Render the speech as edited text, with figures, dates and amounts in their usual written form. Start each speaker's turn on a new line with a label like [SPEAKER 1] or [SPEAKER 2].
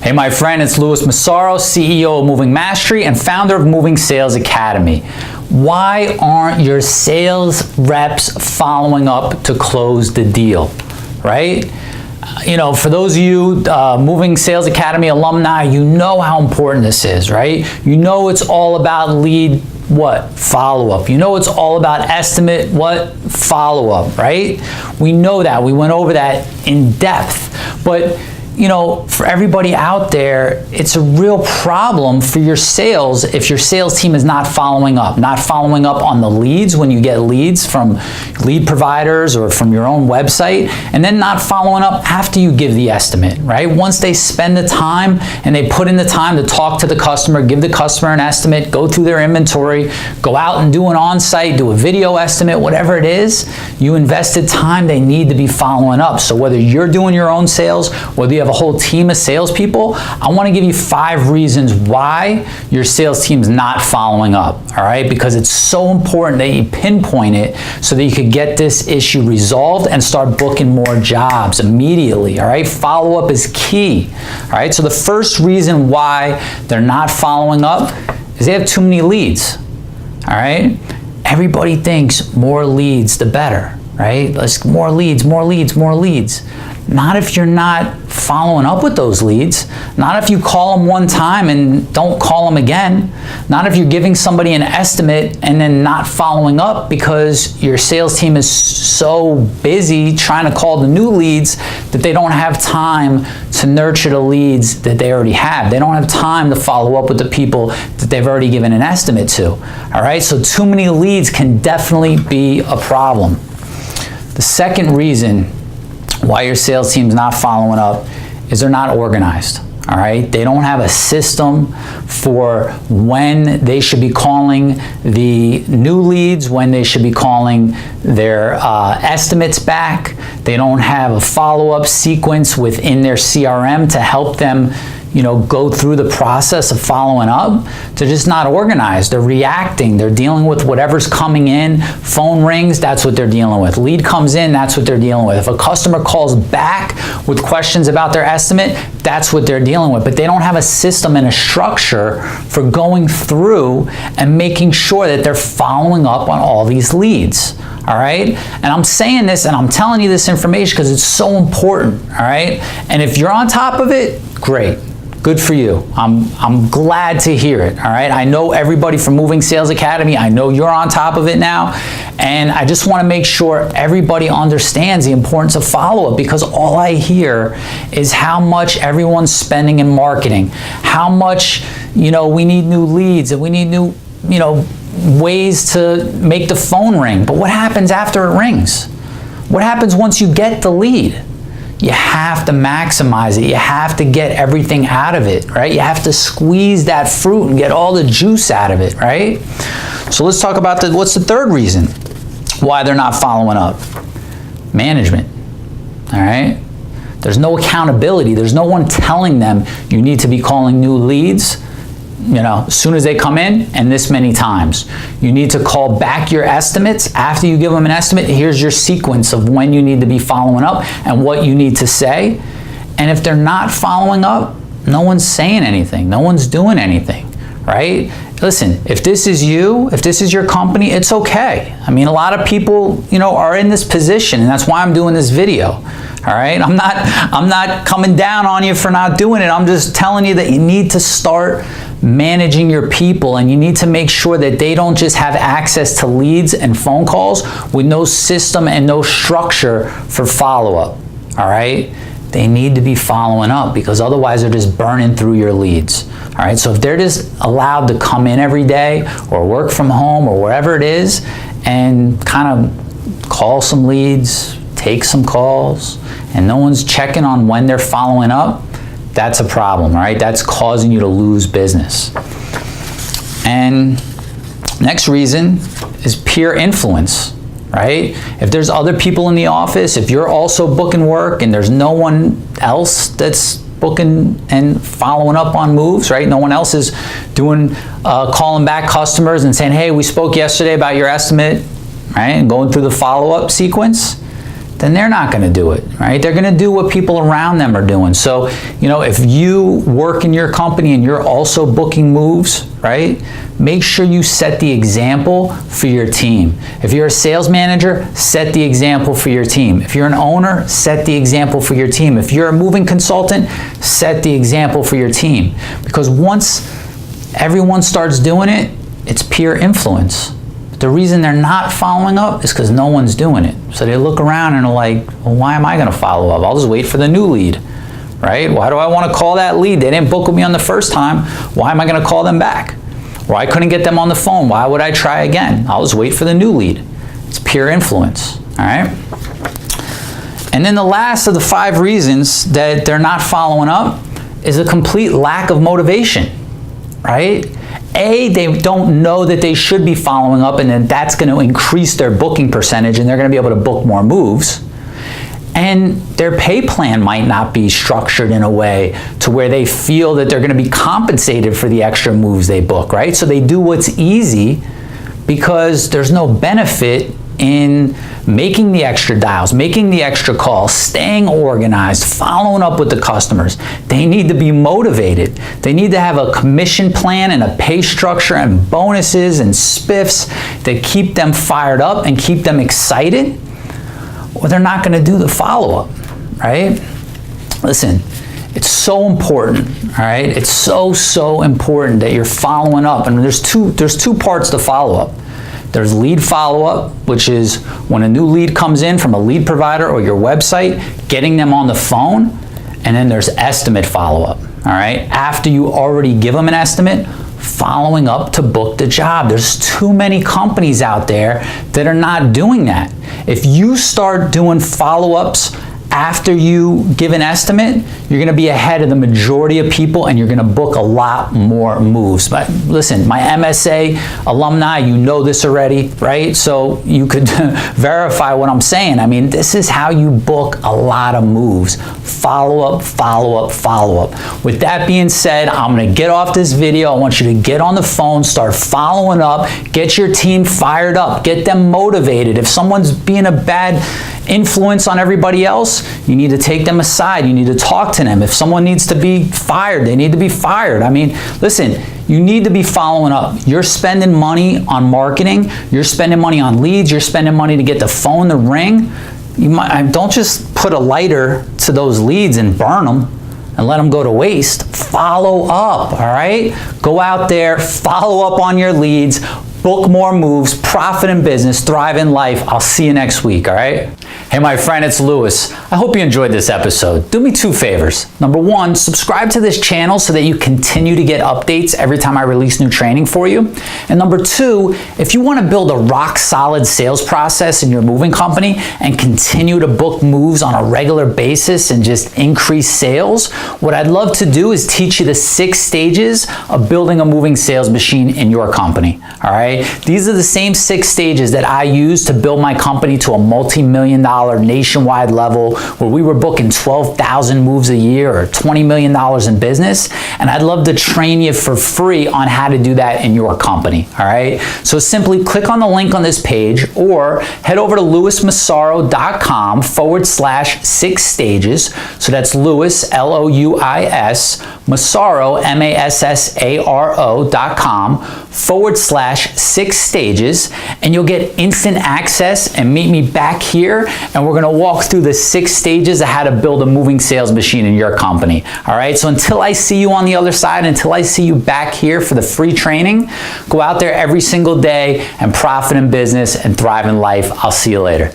[SPEAKER 1] Hey my friend, it's Louis Massaro, CEO of Moving Mastery and founder of Moving Sales Academy. Why aren't your sales reps following up to close the deal, right? You know, for those of you Moving Sales Academy alumni, you know how important this is, right? You know it's all about lead, what? Follow-up. You know it's all about estimate, what? Follow-up, right? We know that. We went over that in depth. But you know, for everybody out there, it's a real problem for your sales if your sales team is not following up on the leads when you get leads from lead providers or from your own website, and then not following up after you give the estimate, right? Once they spend the time and they put in the time to talk to the customer, give the customer an estimate, go through their inventory, go out and do an on-site, do a video estimate, whatever it is, you invested time, they need to be following up. So whether you're doing your own sales, whether you have a whole team of salespeople, I want to give you 5 reasons why your sales team's not following up, all right? Because it's so important that you pinpoint it so that you could get this issue resolved and start booking more jobs immediately, all right? Follow-up is key, all right? So the first reason why they're not following up is they have too many leads, all right? Everybody thinks more leads, the better, right? Let's more leads, more leads, more leads. Not if you're not following up with those leads. Not if you call them one time and don't call them again. Not if you're giving somebody an estimate and then not following up because your sales team is so busy trying to call the new leads that they don't have time to nurture the leads that they already have. They don't have time to follow up with the people that they've already given an estimate to. All right, so too many leads can definitely be a problem. The second reason why your sales team's not following up is they're not organized, all right? They don't have a system for when they should be calling the new leads, when they should be calling their estimates back. They don't have a follow-up sequence within their CRM to help them, you know, go through the process of following up. They're just not organized. They're reacting. They're dealing with whatever's coming in. Phone rings, that's what they're dealing with. Lead comes in, that's what they're dealing with. If a customer calls back with questions about their estimate, that's what they're dealing with. But they don't have a system and a structure for going through and making sure that they're following up on all these leads. All right, and I'm saying this and I'm telling you this information because it's so important. All right, and if you're on top of it, great. Good for you. I'm glad to hear it, all right? I know everybody from Moving Sales Academy, I know you're on top of it now, and I just want to make sure everybody understands the importance of follow-up because all I hear is how much everyone's spending in marketing, how much, you know, we need new leads and we need new, you know, ways to make the phone ring. But what happens after it rings? What happens once you get the lead? You have to maximize it. You have to get everything out of it, right? You have to squeeze that fruit and get all the juice out of it, right? So let's talk about what's the third reason why they're not following up? Management, all right? There's no accountability. There's no one telling them you need to be calling new leads, you know, as soon as they come in and this many times. You need to call back your estimates. After you give them an estimate, here's your sequence of when you need to be following up and what you need to say. And if they're not following up, no one's saying anything. No one's doing anything, right? Listen, if this is you, if this is your company, it's okay. I mean, a lot of people, you know, are in this position, and that's why I'm doing this video. All right, I'm not coming down on you for not doing it. I'm just telling you that you need to start managing your people, and you need to make sure that they don't just have access to leads and phone calls with no system and no structure for follow-up. All right, they need to be following up because otherwise they're just burning through your leads. All right, so if they're just allowed to come in every day or work from home or wherever it is and kind of call some leads, take some calls, and no one's checking on when they're following up, that's a problem, right? That's causing you to lose business. And next reason is peer influence, right? If there's other people in the office, if you're also booking work and there's no one else that's booking and following up on moves, right? No one else is doing, calling back customers and saying, hey, we spoke yesterday about your estimate, right? And going through the follow-up sequence, then they're not going to do it, right? They're going to do what people around them are doing. So, if you work in your company and you're also booking moves, right? Make sure you set the example for your team. If you're a sales manager, set the example for your team. If you're an owner, set the example for your team. If you're a moving consultant, set the example for your team. Because once everyone starts doing it, it's peer influence. The reason they're not following up is because no one's doing it. So they look around and are like, well, why am I going to follow up? I'll just wait for the new lead, right? Why do I want to call that lead? They didn't book with me on the first time. Why am I going to call them back? Or I couldn't get them on the phone. Why would I try again? I'll just wait for the new lead. It's peer influence, all right? And then the last of the 5 reasons that they're not following up is a complete lack of motivation, right? A, they don't know that they should be following up, and then that's going to increase their booking percentage and they're going to be able to book more moves. And their pay plan might not be structured in a way to where they feel that they're going to be compensated for the extra moves they book, right? So they do what's easy because there's no benefit in making the extra dials, making the extra calls, staying organized, following up with the customers. They need to be motivated. They need to have a commission plan and a pay structure and bonuses and spiffs that keep them fired up and keep them excited, or they're not going to do the follow-up, right? Listen, it's so important, all right? It's so important that you're following up. And there's two parts to follow-up. There's lead follow-up, which is when a new lead comes in from a lead provider or your website, getting them on the phone. And then there's estimate follow-up, all right? After you already give them an estimate, following up to book the job. There's too many companies out there that are not doing that. If you start doing follow-ups after you give an estimate, you're going to be ahead of the majority of people and you're going to book a lot more moves. But listen, my MSA alumni, you know this already, right? So you could verify what I'm saying. I mean, this is how you book a lot of moves. Follow up, follow up, follow up. With that being said, I'm going to get off this video. I want you to get on the phone, start following up, get your team fired up, get them motivated. If someone's being a bad influence on everybody else, you need to take them aside. You need to talk to them. If someone needs to be fired, they need to be fired. I mean, listen, you need to be following up. You're spending money on marketing. You're spending money on leads. You're spending money to get the phone to ring. Don't just put a lighter to those leads and burn them and let them go to waste. Follow up, all right? Go out there, follow up on your leads, book more moves, profit in business, thrive in life. I'll see you next week, all right? Hey, my friend, it's Louis. I hope you enjoyed this episode. Do me 2 favors. Number 1, subscribe to this channel so that you continue to get updates every time I release new training for you. And number 2, if you want to build a rock-solid sales process in your moving company and continue to book moves on a regular basis and just increase sales, what I'd love to do is teach you the 6 stages of building a moving sales machine in your company, all right? These are the same 6 stages that I use to build my company to a multi-million-dollar nationwide level where we were booking 12,000 moves a year or $20 million in business. And I'd love to train you for free on how to do that in your company, all right? So simply click on the link on this page or head over to louismassaro.com/6 stages. So that's Louis, L-O-U-I-S, Massaro, MASSARO.com/6 stages, and you'll get instant access and meet me back here, and we're gonna walk through the 6 stages of how to build a moving sales machine in your company, all right? So until I see you on the other side, until I see you back here for the free training, go out there every single day and profit in business and thrive in life. I'll see you later.